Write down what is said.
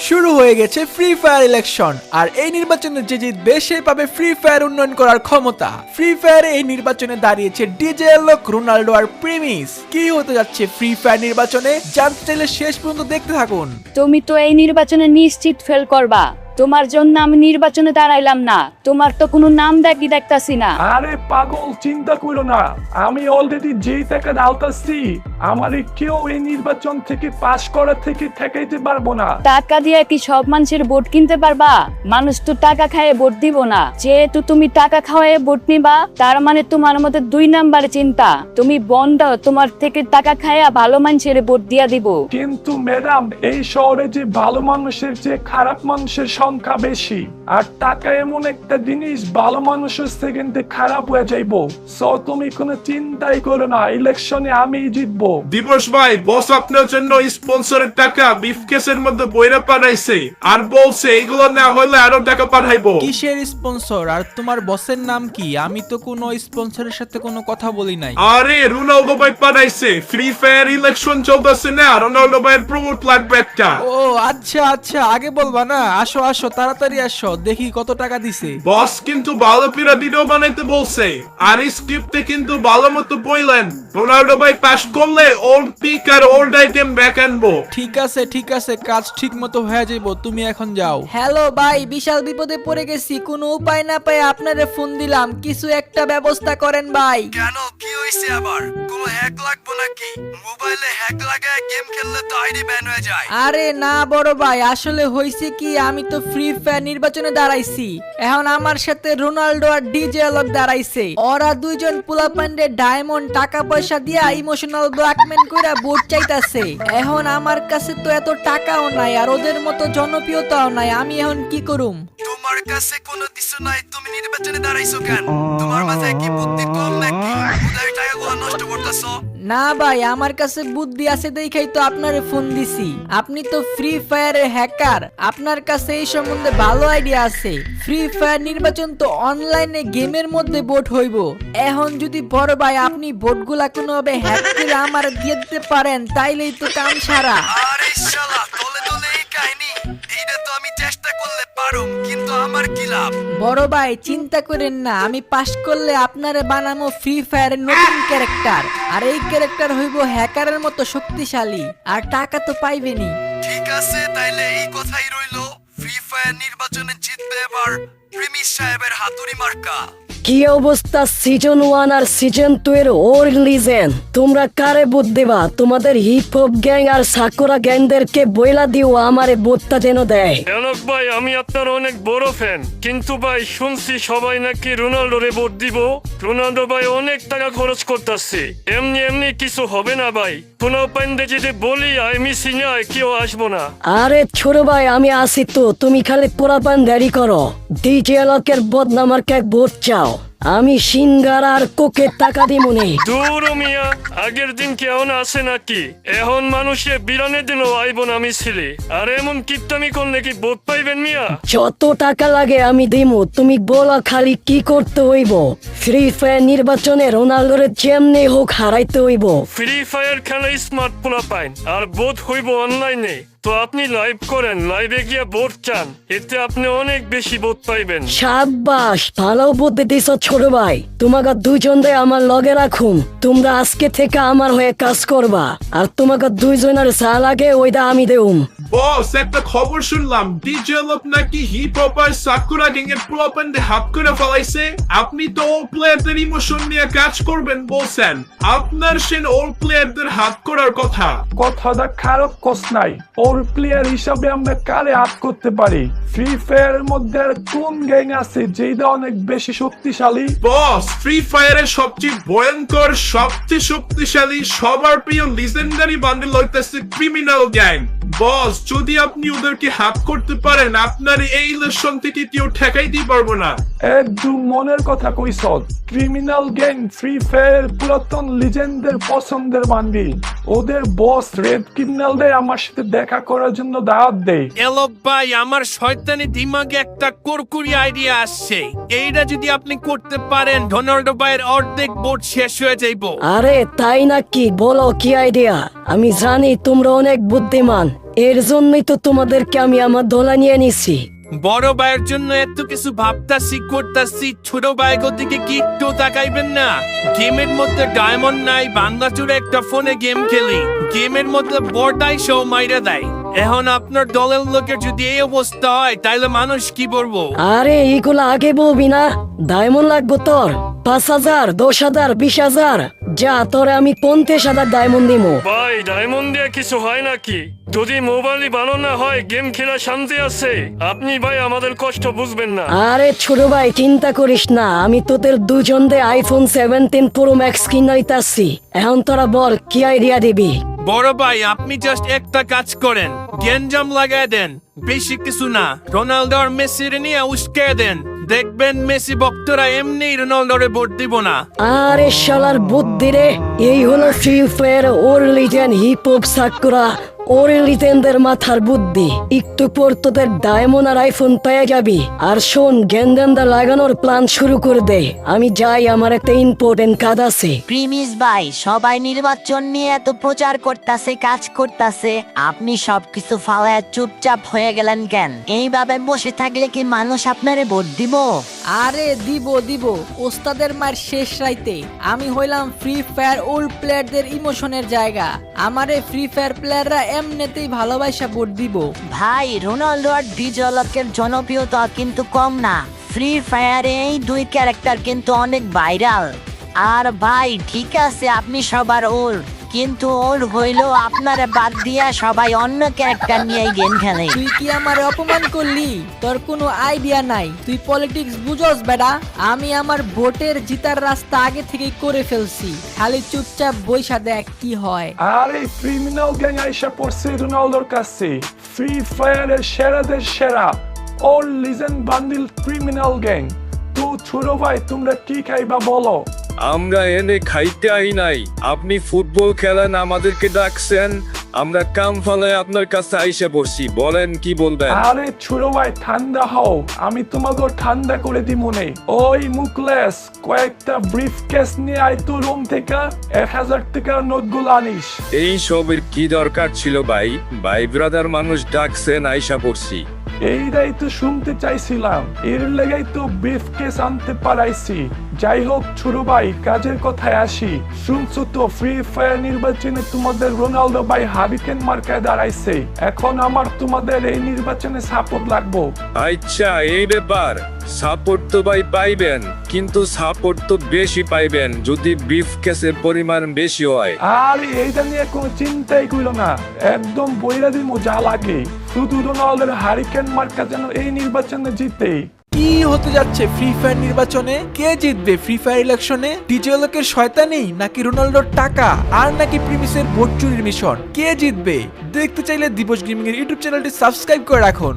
শুরু হয়ে গেছে ফ্রি ফায়ার ইলেকশন, আর এই নির্বাচনে যে জিতবে সে পাবে ফ্রি ফায়ার উন্নয়ন করার ক্ষমতা। ফ্রি ফায়ারে এই নির্বাচনে দাঁড়িয়েছে ডিজে এলক, রোনাল্ডো আর প্রিমিস। কি হতে যাচ্ছে ফ্রি ফায়ার নির্বাচনে জানতে চাইলে শেষ পর্যন্ত দেখতে থাকুন। তুমি তো এই নির্বাচনে নিশ্চিত ফেল করবা। তোমার জন্য আমি নির্বাচনে দাঁড়াইলাম না। তোমার তো কোনো নাম দেখতাছি না। আরে পাগল, চিন্তা করো না, আমি অলরেডি যেই টাকা ডালতাছি আমার কেউ এই নির্বাচন থেকে পাশ করা থেকে ঠেকাইতে পারবো না। টাকা দিয়ে কি সব মানুষের ভোট কিনতে পারবা? মানুষ তো টাকা খায় ভোট দিব না। যেহেতু তুমি টাকা খাওয়ায় ভোট নিবা, তার মানে তোমার মধ্যে 2 নাম্বারে চিন্তা। তুমি বন্ধ, তোমার থেকে টাকা খায়া ভালো মানুষের ভোট দিয়া দিব। কিন্তু ম্যাডাম, এই শহরে যে ভালো মানুষের যে খারাপ মানুষের সংখ্যা বেশি, আর টাকা এমন একটা জিনিস ভালো মানুষের সেকেন্ডে খারাপ হয়ে যাইবো। সো তুমি কোনো চিন্তাই করো না, ইলেকশনে আমি জিতবো। দিবস ভাই, বস আপনার জন্য স্পন্সরের টাকা ব্রিফকেসের মধ্যে বইরা পাঠাইছে আর বলছে এগুলো না হলে আরো টাকা পাঠাইবো। কিসের স্পন্সর আর তোমার বসের নাম কি? আমি তো কোনো স্পন্সরের সাথে কোনো কথা বলি নাই। আরে রোনাল্ডো ভাই পাঠাইছে, ফ্রি ফায়ার ইলেকশন চলতেছে না, রোনাল্ডো ভাইয়ের প্রমোট লাগবে একটা। ও আচ্ছা আচ্ছা, আগে বলবা না? আসো আসো, তাড়াতাড়ি আসো, দেখি কত টাকা দিছে। বস কিন্তু ভালো পিরা ভিডিও বানাইতে বলছে, আর স্ক্রিপ্টে কিন্তু ভালো মতো বললেন রোনাল্ডো ভাই পাস করলে ওল্ড পিক আর ওল্ড আইটেম ব্যাক আনবো। ঠিক আছে, কাজ ঠিক মতো হয়ে যাইবো, তুমি এখন যাও। হ্যালো ভাই, বিশাল বিপদে পড়ে গেছি। কোনো উপায় না পেয়ে আপনারে ফোন দিলাম, কিছু একটা ব্যবস্থা করেন ভাই। কেন, কি হইছে আবার? কোনো হ্যাক লাগবে নাকি? মোবাইলে হ্যাক লাগায় গেম খেললে তো আইডি ব্যান হয়ে যায়। আরে না বড় ভাই, আসলে হইছে কি, আমি তো ফ্রি ফায়ার নির্বাচনে দাঁড়াইছি। এখন আমার সাথে রোনাল্ডো আর ডিজে এলক দাঁড়াইছে। ওরা দুইজন পোলাপান্ডে ডায়মন্ড টাকা পয়সা দিয়া ইমোশনাল ব্ল্যাকমেল কইরা ভোট চাইতাছে। এখন আমার কাছে তো এত টাকাও নাই, আর ওদের মতো জনপ্রিয়তাও নাই। আমি এখন কি করুম? তোমার কাছে কোনো কিছু নাই, তুমি নির্বাচনে দাঁড়াইছো কেন? তোমার মাথায় কি বুদ্ধি কম নাকি? উদয় টাকাগুলো নষ্ট করতেছো। না ভাই, আমার কাছে বুদ্ধি আছে দেখাই তো আপনারে ফোন দিছি। আপনি তো ফ্রি ফায়ারের হ্যাকার, আপনার কাছে এই সম্বন্ধে ভালো আইডিয়া আছে। ফ্রি ফায়ার নির্বাচন তো অনলাইনে গেমের মধ্যে ভোট হইব। এখন যদি বড় ভাই আপনি ভোটগুলা কোনোভাবে হ্যাক করে আমার দিয়ে দিতে পারেন, তাইলেই তো কাম সারা। আরে শালা, তলে তলে এই কাহিনী। এইটা তো আমি চেষ্টা করলে পারুম, কিন্তু আমার কি লাভ? বড় ভাই চিন্তা করেন না, আমি পাস করলে আপনারে বানামো ফ্রি ফায়ারের নতুন ক্যারেক্টার। আর এই ক্যারেক্টার হইব হ্যাকারের মতো শক্তিশালী, আর টাকা তো পাইবেনি। ঠিক আছে, তাইলে এই কথাই রইলো। ফ্রি ফায়ার নির্বাচনে জিতবে এবার প্রিমিস সাহেবের হাতুড়ি মার্কা। কি অবস্থা সিজন 1 আর সিজন 2 এর ওর লিজেন্ড? তোমরা কারে ভোট দেবা? তোমাদের হিপ হপ গ্যাং আর সাকুরা গ্যাংদেরকে বইলা দিও আমারে ভোটটা যেন দেয়। এলক ভাই, আমি আপনার অনেক বড় ফ্যান, কিন্তু ভাই শুনছি সবাই নাকি রোনাল্ডোরে ভোট দিব। রোনাল্ডো ভাই অনেক টাকা খরচ করতেছে, এমনি এমনি কিছু হবে না ভাই। কোনো পাইন্দে যদি বলি আই মিসি না, কেউ আসবো না। আরে ছোট ভাই, আমি আসি তো, তুমি খালি পোড়াপান দেরি করো। ডিজে এলকের বদনাম আর কে ভোট চাও? আমি সিঙ্গার আর কোকের টাকা দিমুনি। দূর মিয়া, আগের দিন কেমন আছে নাকি? এখন মানুষে বিরানের দিনও আইব না মিছিলে, আর এমন কিপটামি করলে কি ভোট পাইবেন মিয়া? যত টাকা লাগে আমি দিমু, তুমি বলো খালি কি করতে হইব। ফ্রি ফায়ার নির্বাচনে রোনাল্ডোরে যেমনি হোক হারাইতে হইব। ফ্রি ফায়ার খেলা স্মার্ট পোলা পাইন, আর ভোট হইব অনলাইনে। তো আপনি লাইভ করেন, লাইভে গিয়ে ভোট চান, এতে আপনি অনেক বেশি ভোট পাইবেন। সাব্বাস, ভালো বুদ্ধি দিছ ছোট ভাই। তোমাকে দুইজনে আমার লগে রাখুম, তোমরা আজকে থেকে আমার হয়ে কাজ করবা, আর তোমাকে দুইজনের যা লাগে ওইটা আমি দেউম। বস, একটা খবর শুনলাম ডিজে লোক নাকি হিপ হপ আর সাকুরা গ্যাং এর প্রপান্ডে হাত করে ফেলাইছে। আপনি তো ওল্ড প্লেয়ারদের ইমোশন নিয়ে কাজ করবেন বলছেন, আপনার সেন ওল্ড প্লেয়ারদের হাত করার কথা। কথাটা খারাপ কস নাই। ওর প্লেয়ার হিসাবে আমরা কারে হাত করতে পারি? ফ্রি ফায়ারের মধ্যে আর কোন গ্যাং আছে যেটা অনেক বেশি শক্তিশালী? বস, ফ্রি ফায়ারের সবচেয়ে ভয়ঙ্কর, সবচেয়ে শক্তিশালী, সবার প্রিয় লিজেন্ডারি বান্ডেল হইতেছে ক্রিমিনাল গ্যাং। বস, যদি আপনি ওদেরকে হাত করতে পারেন, আপনার এই ইলেকশন থেকে কেউ ঠেকাইতে পারবো না। একদম মনের কথা কইছ। ক্রিমিনাল গ্যাং ফ্রি ফায়ারের পুরাতন লিজেন্ডের পছন্দের বান্ডিল। ওদের বস রেড ক্রিমিনালদের আমার সাথে দেখা করার জন্য দাওয়াত দেই। এলো ভাই, আমার শয়তানি দিমাগে একটা কুরকুরি আইডিয়া আসছে। এইটা যদি আপনি করতে পারেন, রোনাল্ডো ভাইয়ের অর্ধেক বোর্ড শেষ হয়ে যাইব। আরে তাই নাকি? বলো কি আইডিয়া। আমি জানি তোমরা অনেক বুদ্ধিমান, এর জন্যই তো তোমাদেরকে আমি আমার দলে নিয়ে নিছি। বড় ভাইয়ের জন্য এত কিছু ভাবতাছি করতাছি, ছোট ভাইগো দিকে কি একটু তাকাইবেন না? গেমের মধ্যে ডায়মন্ড নাই, বাংলাচুরে একটা ফোনে গেম খেলি, গেমের মধ্যে বড়টাই শো মাইরা দেয়। এখন আপনার দলের লোকের যদি এই অবস্থা হয়, তাইলে মানুষ কি বলবো? আরে এইগুলো আগে বলবি না? ডায়মন্ড লাগবো তোর 5,000, 10,000, 20,000? যা, তোরে আমি 50,000 ডায়মন্ড দিমো। ভাই ডায়মন্ড দিয়ে কিছু হয় নাকি? যদি মোবাইলই ভালো না হয়, গেম খেলা শান্তি আছে। আপনি ভাই আমাদের কষ্ট বুঝবেন না। আরে ছোট ভাই চিন্তা করিস না, আমি তোদের দুজনদের আইফোন 17 প্রো ম্যাক্স কিনাইতাছি। এখন তোরা বল কি আইডিয়া দিবি? বড় ভাই, আপনি জাস্ট একটা কাজ করেন, গেঞ্জাম লাগায় দেন, বেশি কিছু না। রোনাল্ডো আর মেসির নিয়ে উস্কে দেন, দেখবেন মেসি ভক্তরা এমনি রোনাল্ডোরে ভোট দিব না। আরে শালার বুদ্ধি রে, এই হলো ফ্রি ফায়ার ওর লিজেন্ড হিপ হপ সাকুরা ওর লিজেন্ডের মাথার বুদ্ধি। একটু পর তোদের ডায়মন্ড আর আইফোন পেয়ে যাবি। আর শোন, গেন্দান্দা লাগানোর প্ল্যান শুরু করে দে। আমি যাই, আমার একটা ইম্পর্টেন্ট কাজ আছে। প্রিমিস ভাই, সবাই নির্বাচন নিয়ে এত প্রচার করতাছে, কাজ করতাছে, আপনি সবকিছু ফালায় চুপচাপ হয়ে গেলেন কেন? এইভাবে বসে থাকলে কি মানুষ আপনারে ভোট দিব? আরে দিব ওস্তাদের মার শেষ রাইতে আমি হইলাম ফ্রি ফায়ার ওল্ড প্লেয়ারদের ইমোশনের জায়গা। আমারে ফ্রি ফায়ার প্লেয়াররা এমনিতেই ভালোবাসা ভোট দিব। ভাই, রোনাল্ডো আর ডিজলকের জনপ্রিয়তা কিন্তু কম না। ফ্রি ফায়ারে এই দুই ক্যারেক্টার কিন্তু অনেক ভাইরাল। আর ভাই ঠিক আছে, আপনি সবার ওর, কিন্তু ওর হইলো আপনারে বাদ দিয়া সবাই অন্য ক্যারেক্টার নিয়ে গেম খেলে। তুই কি আমার অপমান করলি? তোর কোনো আইডিয়া নাই, তুই পলিটিক্স বুঝোস বেটা। আমি আমার ভোটের জিতার রাস্তা আগে থেকেই করে ফেলছি, খালি চুপচাপ বইসা দেখ কি হয়। আরে ক্রিমিনাল গ্যাং আইসা পড়ছে রোনাল্ডোর কাছে। ফ্রি ফায়ারের সেরাদের সেরা ওর লিজেন্ড বান্ডিল ক্রিমিনাল গ্যাং। তো ছোট ভাই, তোমরা কি খাইবা বলো? আমরা এনে খাইতে আই নাই, আপনি ফুটবল খেলেন, আমাদেরকে ডাকছেন, আমরা কাম ফালায় আপনার কাছে আইসা বসছি, বলেন কি বলবেন? আরে ছোট ভাই ঠান্ডা হও, আমি তোমাকে ঠান্ডা করে দিব মনে। ওই মুকলেস কয়েকটা ব্রিফ কেস নিয়ে আয় তো রুম থেকে 1,000 টাকার নোটগুলো আনিস। এই সবের কি দরকার ছিল ভাই? ভাই ব্রাদার মানুষ ডাকছেন, আইসা পড়ছি। এইটাই তো শুনতে চাইছিলাম, এর লেগেই তো ব্রিফ কেস আনতে পারাইছি। যাই হোক ছোট ভাই, কাজের কথায় আসি। শুনছো তো ফ্রি ফায়ার নির্বাচনে তোমাদের রোনাল্ডো ভাই হারিকেন মার্কায় দাঁড়াইছে। এখন আমার তোমাদের এই নির্বাচনে সাপোর্ট লাগবো। আচ্ছা, এই ব্যাপার। সাপোর্ট তো ভাই পাইবেন, কিন্তু সাপোর্ট তো বেশি পাইবেন যদি বিফ কেসের পরিমাণ বেশি হয়। আর এইটা নিয়ে কোনো চিন্তাই কইল না, একদম বইরা দিমু যা লাগে। শুধু রোনাল্ডোর হারিকেন মার্কা যেন এই নির্বাচনে জিতে। কি হতে যাচ্ছে ফ্রি ফায়ার নির্বাচনে? কে জিতবে ফ্রি ফায়ার ইলেকশনে? ডিজেলকের শয়তানি, নাকি রোনাল্ডোর টাকা, আর নাকি প্রিমিসের ভোট চুরির মিশন? কে জিতবে? দেখতে চাইলে দিবস গেমিং এর ইউটিউব চ্যানেলটি সাবস্ক্রাইব করে রাখুন।